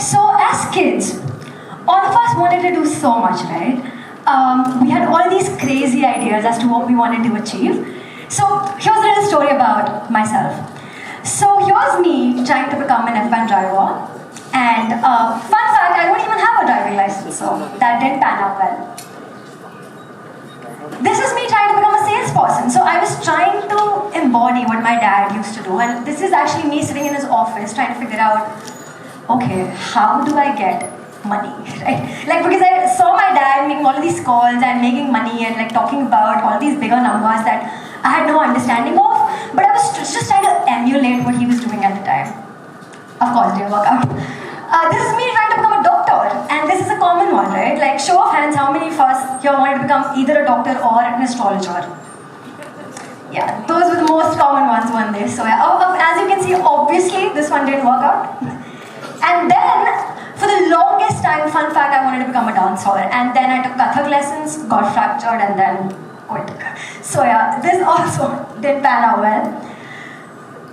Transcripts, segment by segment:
So as kids, all of us wanted to do so much, right? We had all these crazy ideas as to what we wanted to achieve. So here's a little story about myself. So here's me trying to become an F1 driver. And fun fact, I don't even have a driving license, so that didn't pan out well. This is me trying to become a salesperson. So I was trying to embody what my dad used to do. And this is actually me sitting in his office trying to figure out, okay, how do I get money, right? Like, because I saw my dad making all of these calls and making money and like talking about all these bigger numbers that I had no understanding of, but I was just trying to emulate what he was doing at the time. Of course, it didn't work out. This is me trying to become a doctor, and this is a common one, right? Like, show of hands, how many of us here wanted to become either a doctor or an astrologer? Yeah, those were the most common ones, weren't they? So yeah, as you can see, obviously, this one didn't work out. And then, for the longest time, fun fact, I wanted to become a dancer. And then I took Kathak lessons, got fractured, and then quit. So yeah, this also didn't pan out well.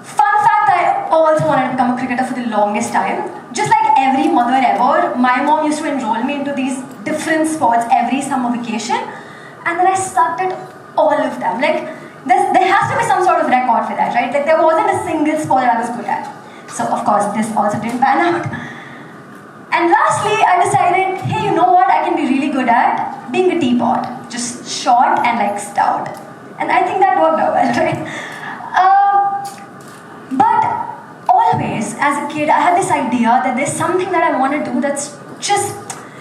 Fun fact, I also wanted to become a cricketer for the longest time. Just like every mother ever, my mom used to enroll me into these different sports every summer vacation. And then I sucked at all of them. Like, there has to be some sort of record for that, right? Like, there wasn't a single sport that I was good at. So, of course, this also didn't pan out. And lastly, I decided, hey, you know what I can be really good at? Being a teapot. Just short and like stout. And I think that worked out well, right? But always, as a kid, I had this idea that there's something that I want to do that's just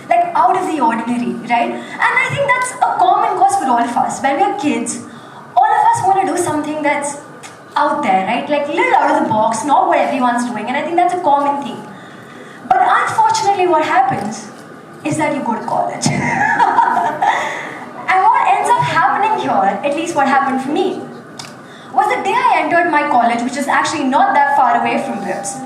like out of the ordinary, right? And I think that's a common cause for all of us. When we're kids, all of us want to do something that's out there, right? Like a little out of the box, not what everyone's doing. And I think that's a common thing. But unfortunately, what happens is that you go to college. And what ends up happening here, at least what happened for me, was the day I entered my college, which is actually not that far away from VIPS,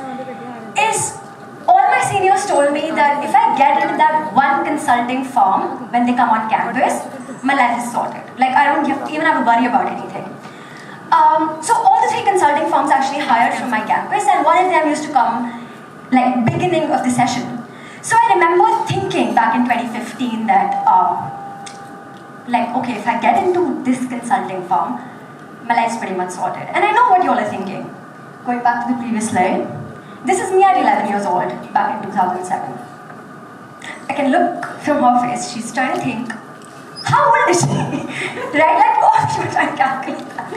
is all my seniors told me that if I get into that one consulting firm when they come on campus, my life is sorted. Like, I don't even have to worry about anything. So all the 3 consulting firms actually hired from my campus, and one of them used to come like beginning of the session. So I remember thinking back in 2015 that like, okay, if I get into this consulting firm, my life's pretty much sorted. And I know what you all are thinking. Going back to the previous slide, this is me at 11 years old, back in 2007. I can look from her face, she's trying to think, how old is she? Right? Like, oh, she was trying to calculate that.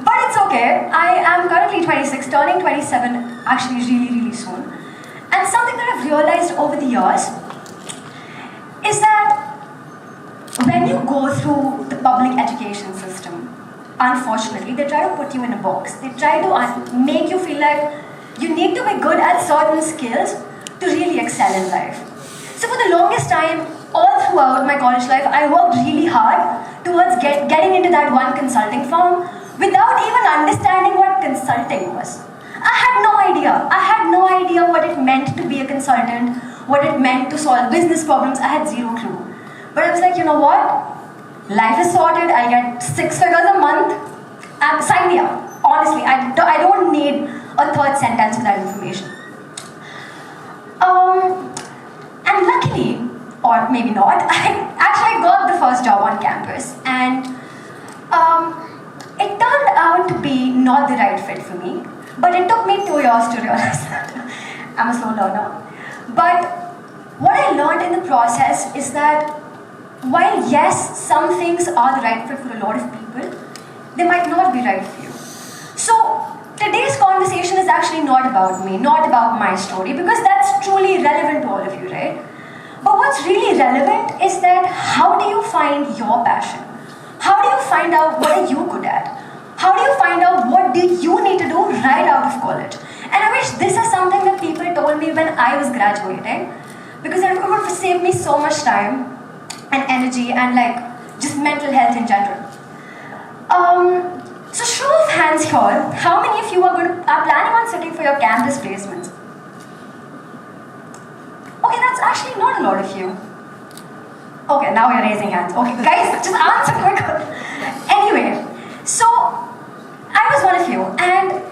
But it's okay. I am currently 26, turning 27 actually really soon. And something that I've realized over the years is that when you go through the public education system, unfortunately, they try to put you in a box. They try to make you feel like you need to be good at certain skills to really excel in life. So for the longest time, all throughout my college life, I worked really hard towards getting into that one consulting firm without even understanding what consulting was. I had no idea. I had no idea what it meant to be a consultant, what it meant to solve business problems. I had zero clue. But I was like, you know what? Life is sorted. I get 6 figures a month. Sign me up. Honestly, I don't need a third sentence for that information. And luckily, or maybe not, I actually got the first job on campus. And it turned out to be not the right fit for me. But it took me 2 years to realize that. I'm a slow learner. But what I learned in the process is that while yes, some things are the right fit for a lot of people, they might not be right for you. So today's conversation is actually not about me, not about my story, because that's truly relevant to all of you, right? But what's really relevant is that how do you find your passion? How do you find out what are you good at? How do you find out what do you need to do right out of college? And I wish this is something that people told me when I was graduating, because it would have saved me so much time and energy and like just mental health in general. So show of hands here, how many of you are planning on sitting for your campus placements? Okay, that's actually not a lot of you. Okay, now you're raising hands. Okay, guys, just answer quicker. Anyway, so I was one of you, and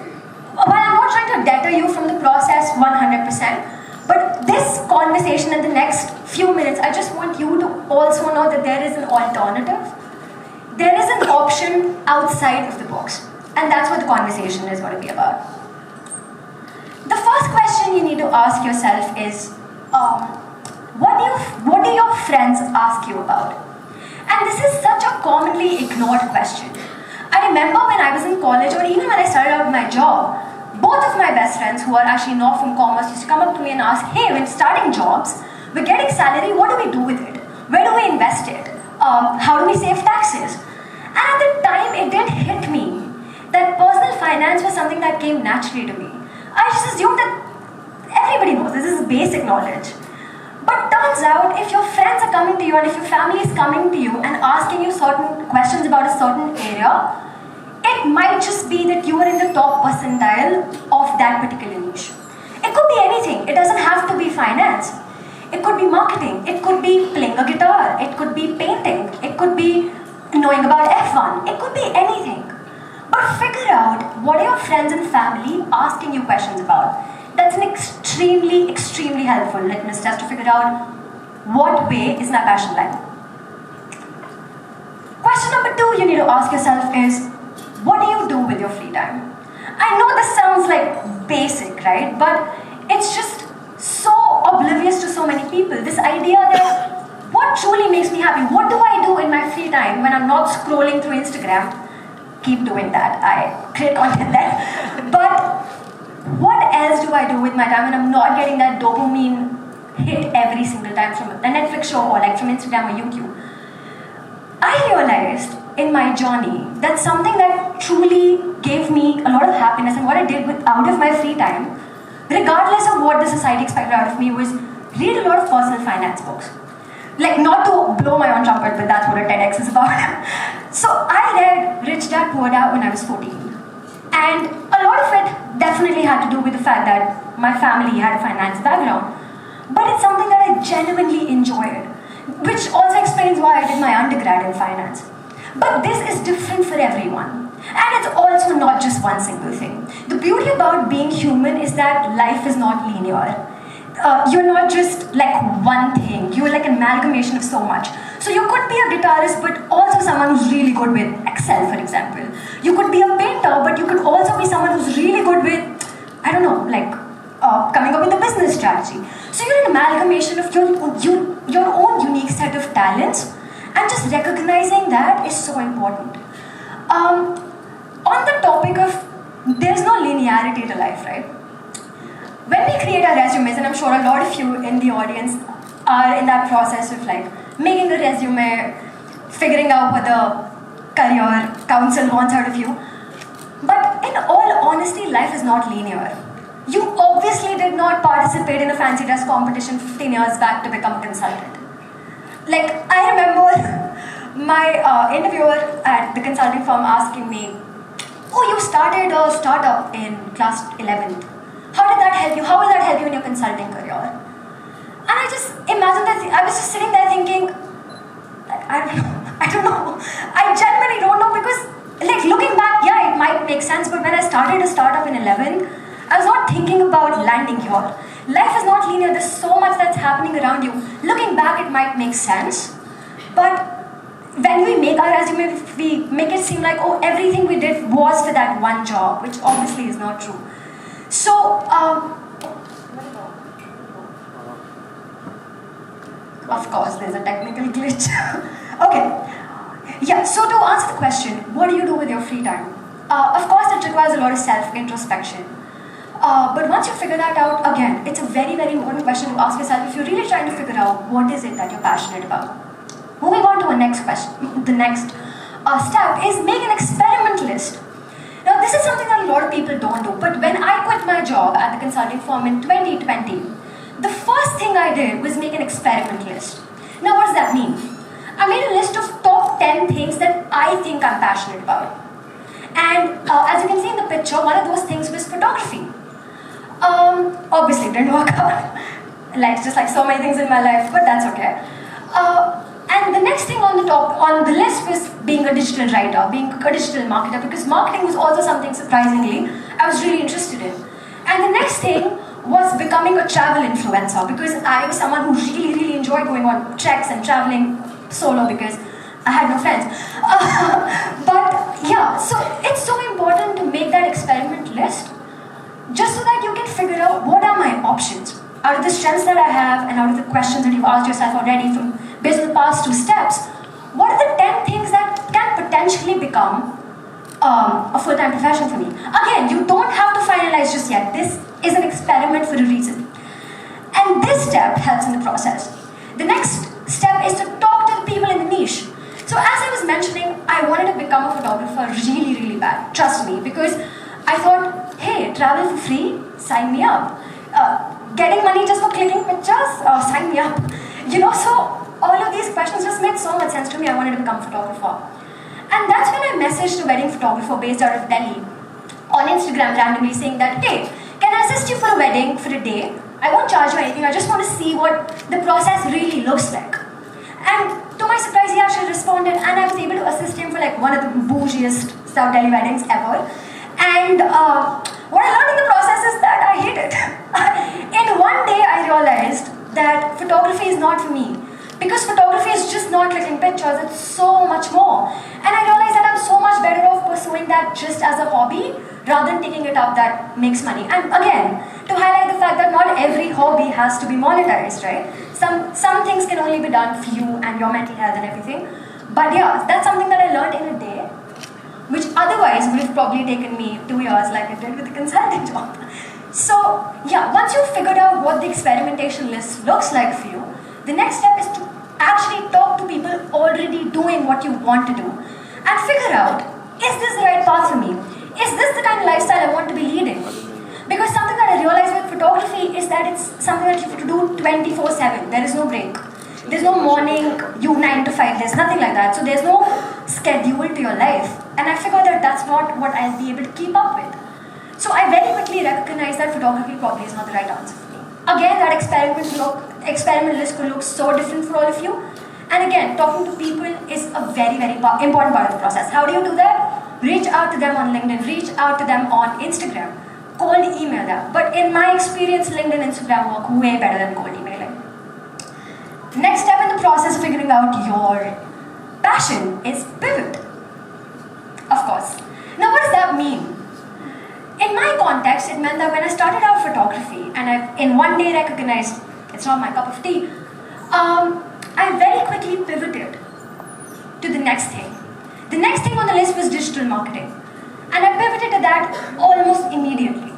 while I'm not trying to deter you from the process 100%, But this conversation in the next few minutes, I just want you to also know that there is an alternative. There is an option outside of the box. And that's what the conversation is going to be about. The first question you need to ask yourself is, what do your friends ask you about? And this is such a commonly ignored question. I remember when I was in college, or even when I started out my job, both of my best friends, who are actually not from commerce, used to come up to me and ask, hey, when starting jobs, we're getting salary, what do we do with it? Where do we invest it? How do we save taxes? And at the time, it did hit me that personal finance was something that came naturally to me. I just assumed that everybody knows this is basic knowledge. But turns out, if your friends are coming to you and if your family is coming to you and asking you certain questions about a certain area, it might just be that you are in the top percentile of that particular niche. It could be anything. It doesn't have to be finance. It could be marketing. It could be playing a guitar. It could be painting. It could be knowing about F1. It could be anything. But figure out what are your friends and family asking you questions about. That's an extremely, extremely helpful litmus test to figure out what way is my passion lying. Question number 2 you need to ask yourself is, what do you do with your free time? I know this sounds like basic, right? But it's just so oblivious to so many people. This idea that what truly makes me happy? What do I do in my free time when I'm not scrolling through Instagram? Keep doing that. I create content there. But what else do I do with my time when I'm not getting that dopamine hit every single time from a Netflix show or like from Instagram or YouTube? I realized in my journey that something that truly gave me a lot of happiness and what I did out of my free time, regardless of what the society expected out of me, was read a lot of personal finance books. Like, not to blow my own trumpet, but that's what a TEDx is about. So I read Rich Dad Poor Dad when I was 14. And a lot of it definitely had to do with the fact that my family had a finance background. But it's something that I genuinely enjoyed, which also explains why I did my undergrad in finance. But this is different for everyone. And it's also not just one single thing. The beauty about being human is that life is not linear. You're not just like one thing. You're like an amalgamation of so much. So you could be a guitarist, but also someone who's really good with Excel, for example. You could be a painter, but you could also be someone who's really good with, I don't know, like coming up with a business strategy. So you're an amalgamation of your own unique set of talents, and just recognizing that is so important. On the topic of, there's no linearity to life, right? When we create our resumes, and I'm sure a lot of you in the audience are in that process of like making a resume, figuring out what the career council wants out of you. But in all honesty, life is not linear. You obviously did not participate in a fancy dress competition 15 years back to become a consultant. Like, I remember my interviewer at the consulting firm asking me, oh, you started a startup in class 11th. How did that help you? How will that help you in your consulting career? And I just imagined that I was just sitting there thinking, I don't know. I genuinely don't know, because like looking back, yeah, it might make sense, but when I started a startup in 11th, I was not thinking about landing here. Life is not linear. There's so much that's happening around you. Looking back, it might make sense, but when we make our resume, we make it seem like, oh, everything we did was for that one job, which obviously is not true. So, of course, there's a technical glitch. Okay. Yeah, so to answer the question, what do you do with your free time? Of course, it requires a lot of self-introspection. But once you figure that out, again, it's a very, very important question to ask yourself if you're really trying to figure out what is it that you're passionate about. Moving on to our next question, the next step is make an experiment list. Now, this is something that a lot of people don't do, but when I quit my job at the consulting firm in 2020, the first thing I did was make an experiment list. Now, what does that mean? I made a list of top 10 things that I think I'm passionate about. And as you can see in the picture, one of those things was photography. Obviously, it didn't work out. Like, just like so many things in my life, but that's okay. And the next thing on the list was being a digital writer, being a digital marketer, because marketing was also something surprisingly I was really interested in. And the next thing was becoming a travel influencer, because I was someone who really enjoyed going on treks and traveling solo because I had no friends. But yeah, so it's so important to make that experiment list just so that you can figure out what are my options. Out of the strengths that I have and out of the questions that you've asked yourself already from based on the past 2 steps, what are the 10 things that can potentially become a full-time profession for me? Again, you don't have to finalize just yet. This is an experiment for a reason. And this step helps in the process. The next step is to talk to the people in the niche. So as I was mentioning, I wanted to become a photographer really bad, trust me, because I thought, hey, travel for free, sign me up. Getting money just for clicking pictures, sign me up. So all of these questions just made so much sense to me. I wanted to become a photographer. And that's when I messaged a wedding photographer based out of Delhi on Instagram randomly saying that, hey, can I assist you for a wedding for a day? I won't charge you anything, I just want to see what the process really looks like. And to my surprise, he actually responded, and I was able to assist him for like one of the bougiest South Delhi weddings ever. And what I learned in the process is that I hate it. In one day, I realized that photography is not for me. Because photography is just not clicking pictures, it's so much more. And I realized that I'm so much better off pursuing that just as a hobby rather than taking it up that makes money. And again, to highlight the fact that not every hobby has to be monetized, right? Some things can only be done for you and your mental health and everything. But yeah, that's something that I learned in a day, which otherwise would have probably taken me 2 years like it did with the consulting job. So yeah, once you've figured out what the experimentation list looks like for you, the next step is to actually talk to people already doing what you want to do and figure out, is this the right path for me? Is this the kind of lifestyle I want to be leading? Because something that I realized with photography is that it's something that you have to do 24/7. There is no break. There's no morning, 9 to 5, there's nothing like that. So there's no schedule to your life. And I figured that that's not what I'll be able to keep up with. So I very quickly recognized that photography probably is not the right answer for me. Again, that experiment list could look so different for all of you. And again, talking to people is a very important part of the process. How do you do that? Reach out to them on LinkedIn, reach out to them on Instagram, cold email them. But in my experience, LinkedIn and Instagram work way better than cold emailing. Next step in the process of figuring out your passion is pivot. Of course. Now what does that mean? In my context, it meant that when I started out photography and I in one day recognized it's not my cup of tea, I very quickly pivoted to the next thing. The next thing on the list was digital marketing. And I pivoted to that almost immediately.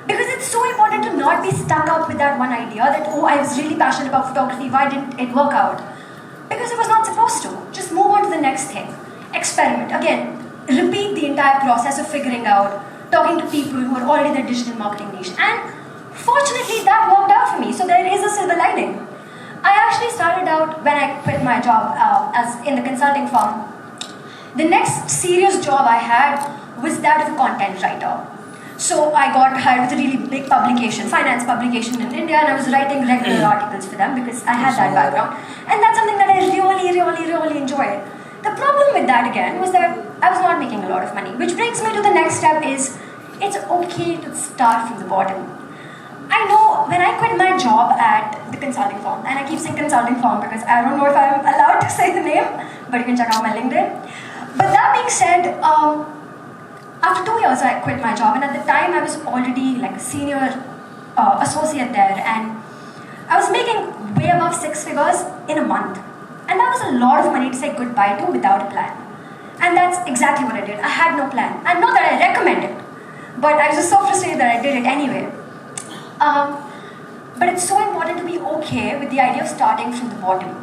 Because it's so important to not be stuck up with that one idea that, oh, I was really passionate about photography, why didn't it work out? Because it was not supposed to. Just move on to the next thing. Experiment. Again, repeat the entire process of figuring out, talking to people who are already in the digital marketing niche. And fortunately, that worked out for me. So there is a silver lining. I actually started out when I quit my job as in the consulting firm. The next serious job I had was that of a content writer. So I got hired with a really big publication, finance publication in India, and I was writing regular articles for them because I had that background. And that's something that I really enjoyed. The problem with that again was that I was not making a lot of money, which brings me to the next step is, it's okay to start from the bottom. I know when I quit my job at the consulting firm, and I keep saying consulting firm because I don't know if I'm allowed to say the name, but you can check out my LinkedIn. But that being said, after 2 years I quit my job, and at the time I was already like a senior associate there, and I was making way above 6 figures in a month. And that was a lot of money to say goodbye to without a plan. And that's exactly what I did. I had no plan. And not that I recommend it, but I was just so frustrated that I did it anyway. But it's so important to be okay with the idea of starting from the bottom.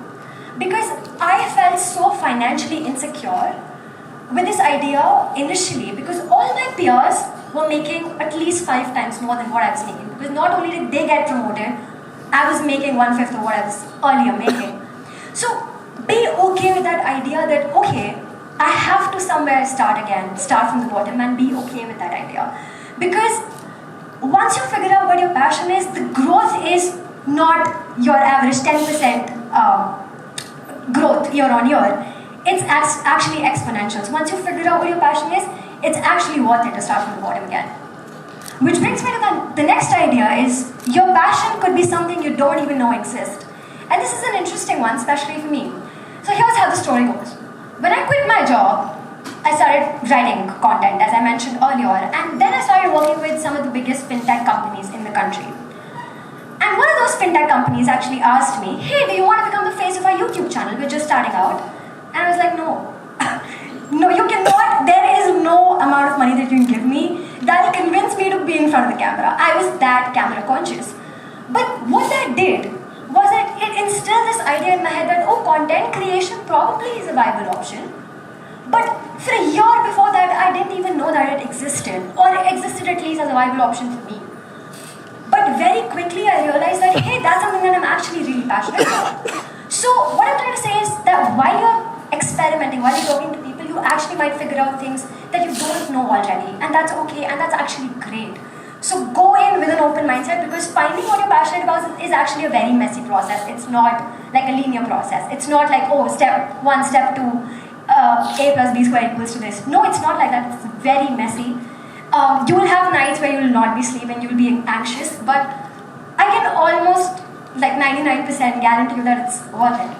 Because I felt so financially insecure with this idea initially, because all my peers were making at least 5 times more than what I was making. Because not only did they get promoted, I was making 1/5 of what I was earlier making. So be okay with that idea that, okay, I have to somewhere start again, start from the bottom, and be okay with that idea. Because once you figure out what your passion is, the growth is not your average 10% growth year on year. It's actually exponential. So once you figure out what your passion is, it's actually worth it to start from the bottom again. Which brings me to the next idea is, could be something you don't even know exists. And this is an interesting one, especially for me. So here's how the story goes. When I quit my job, I started writing content, as I mentioned earlier, and then I started working with some of the biggest fintech companies in the country. And one of those fintech companies actually asked me, hey, do you want to become the face of our YouTube channel? We're just starting out. And I was like, no. No, you cannot. There is no amount of money that you can give me that will convince me to be in front of the camera. I was that camera conscious. But what that did was that it instilled this idea in my head that, oh, content creation probably is a viable option. But for a year before that, I didn't even know that it existed, or it existed at least as a viable option for me. But very quickly I realized that, hey, that's something that I'm actually really passionate about. So what I'm trying to say is that while you're experimenting, while you're talking to people, you actually might figure out things that you don't know already. And that's okay, and that's actually great. So go in with an open mindset, because finding what you're passionate about is actually a very messy process. It's not like a linear process. It's not like, oh, step 1, step 2, a plus b squared equals to this. No, it's not like that. It's very messy. You will have nights where you will not be sleeping, you will be anxious, but I can almost like 99% guarantee you that it's worth it.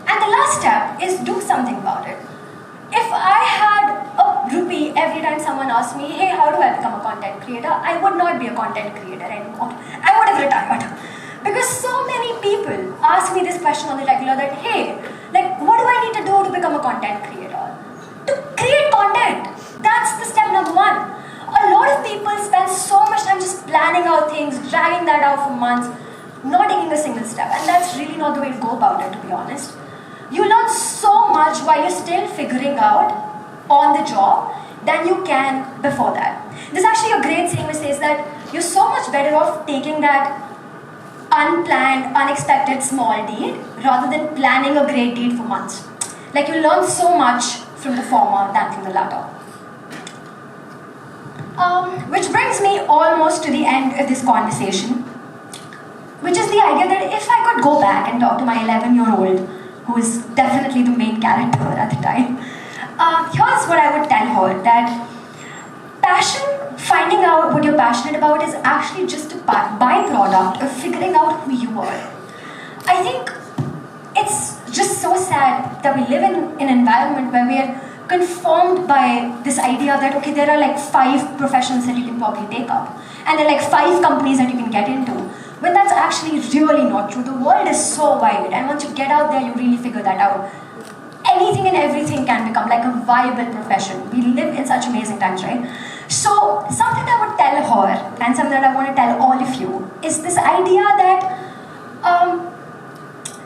And the last step is do something about it. If I had a rupee every time someone asked me, hey, how do I become a content creator? I would not be a content creator anymore. I would have retired. Because so many people ask me this question on the regular that, hey, like, what do I need to do to become a content creator? To create content. That's the step number 1. A lot of people spend so much time just planning out things, dragging that out for months, not taking a single step. And that's really not the way to go about it, to be honest. You learn so much while you're still figuring out on the job than you can before that. There's actually a great saying which says that you're so much better off taking that unplanned, unexpected small deed rather than planning a great deed for months. Like, you learn so much from the former than from the latter. Which brings me almost to the end of this conversation, which is the idea that if I could go back and talk to my 11-year-old, who is definitely the main character at the time, here's what I would tell her, that passion, finding out what you're passionate about, is actually just a byproduct of figuring out who you are. I think it's just so sad that we live in an environment where we're conformed by this idea that, okay, there are like 5 professions that you can probably take up, and there are like 5 companies that you can get into, when that's actually really not true. The world is so wide, and once you get out there, you really figure that out. Anything and everything can become like a viable profession. We live in such amazing times, right? So something I would tell her, and something that I want to tell all of you, is this idea that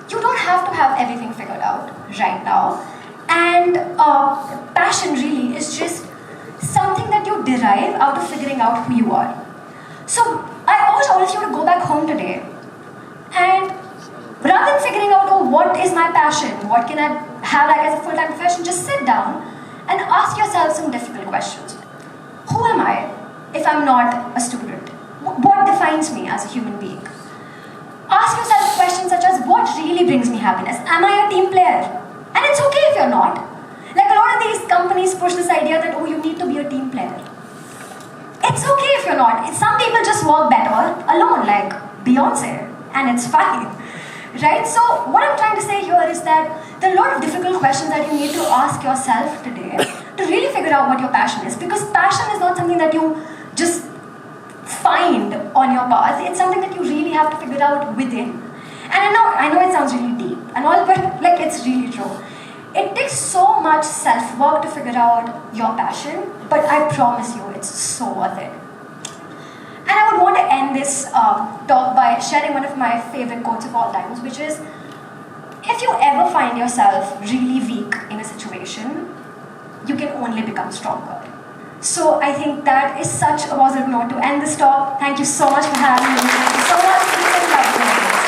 you don't have to have everything figured out right now. And passion really is just something that you derive out of figuring out who you are. So I urge all of you to go back home today, and rather than figuring out, oh, what is my passion, what can I have like as a full-time profession, just sit down and ask yourself some difficult questions. Who am I if I'm not a student? What defines me as a human being? Ask yourself questions such as, what really brings me happiness? Am I a team player? And it's okay if you're not. Like, a lot of these companies push this idea that, oh, you need to be a team player. It's okay if you're not. Some people just work better alone, like Beyonce, and it's fine. Right? So what I'm trying to say here is that there are a lot of difficult questions that you need to ask yourself today to really figure out what your passion is. Because passion is not something that you just find on your path. It's something that you really have to figure out within. And I know it sounds really deep and all, but like, it's really true. It takes so much self-work to figure out your passion, but I promise you, it's so worth it. And I would want to end this talk by sharing one of my favorite quotes of all times, which is, if you ever find yourself really weak in a situation, you can only become stronger. So I think that is such a positive note to end this talk. Thank you so much for having me. Thank you so much.